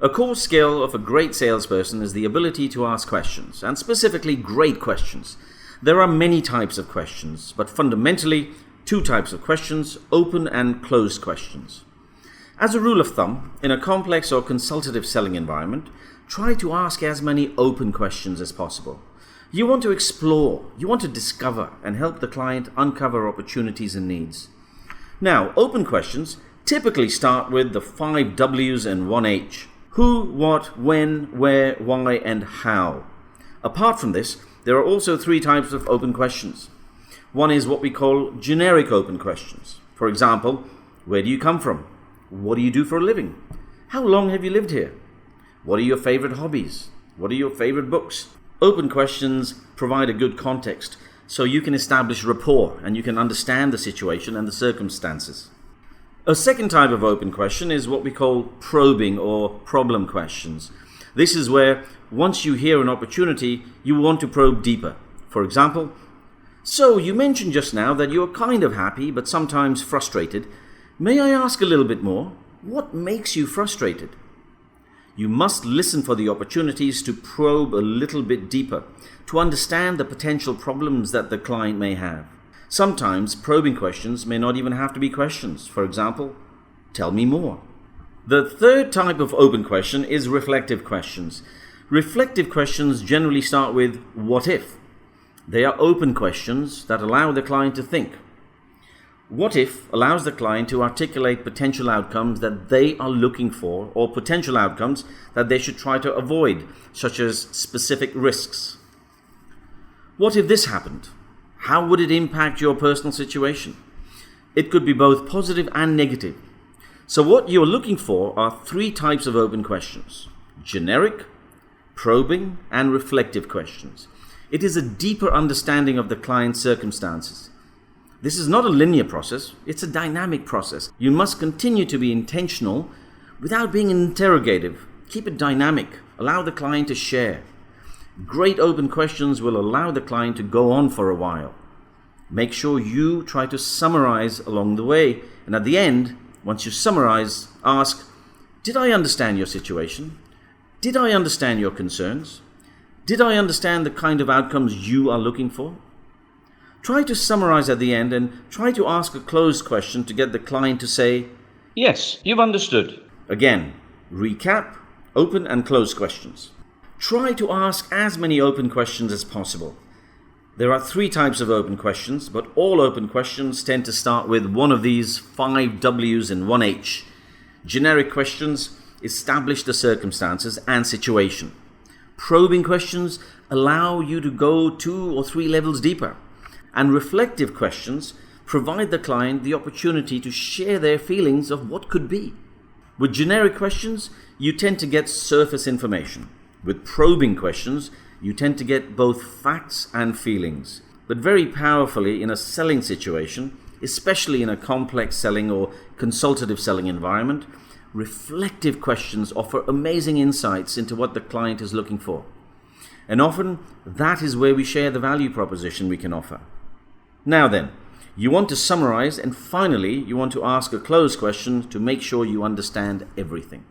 A core skill of a great salesperson is the ability to ask questions, and specifically great questions. There are many types of questions, but fundamentally, two types of questions: open and closed questions. As a rule of thumb, in a complex or consultative selling environment, try to ask as many open questions as possible. You want to explore, you want to discover, and help the client uncover opportunities and needs. Now, open questions typically start with the 5 W's and 1 H. Who, what, when, where, why, and how. Apart from this, there are also 3 types of open questions. One is what we call generic open questions. For example, where do you come from? What do you do for a living? How long have you lived here? What are your favorite hobbies? What are your favorite books? Open questions provide a good context, so you can establish rapport and you can understand the situation and the circumstances. A second type of open question is what we call probing or problem questions. This is where, once you hear an opportunity, you want to probe deeper. For example, so you mentioned just now that you're kind of happy but sometimes frustrated. May I ask a little bit more? What makes you frustrated? You must listen for the opportunities to probe a little bit deeper, to understand the potential problems that the client may have. Sometimes probing questions may not even have to be questions. For example, tell me more. The third type of open question is reflective questions. Reflective questions generally start with what if. They are open questions that allow the client to think. What if allows the client to articulate potential outcomes that they are looking for, or potential outcomes that they should try to avoid, such as specific risks. What if this happened? How would it impact your personal situation? It could be both positive and negative. So what you're looking for are 3 types of open questions: generic, probing, and reflective questions. It is a deeper understanding of the client's circumstances. This is not a linear process, it's a dynamic process. You must continue to be intentional without being interrogative. Keep it dynamic, allow the client to share. Great open questions will allow the client to go on for a while. Make sure you try to summarize along the way, and at the end, once you summarize, ask, did I understand your situation? Did I understand your concerns? Did I understand the kind of outcomes you are looking for? Try to summarize at the end and try to ask a closed question to get the client to say, yes, you've understood. Again, recap, open and closed questions. Try to ask as many open questions as possible. There are 3 types of open questions, but all open questions tend to start with one of these 5 W's and 1 H. Generic questions establish the circumstances and situation. Probing questions allow you to go 2 or 3 levels deeper. And reflective questions provide the client the opportunity to share their feelings of what could be. With generic questions, you tend to get surface information. With probing questions, you tend to get both facts and feelings. But very powerfully in a selling situation, especially in a complex selling or consultative selling environment, reflective questions offer amazing insights into what the client is looking for. And often, that is where we share the value proposition we can offer. Now then, you want to summarize, and finally, you want to ask a closed question to make sure you understand everything.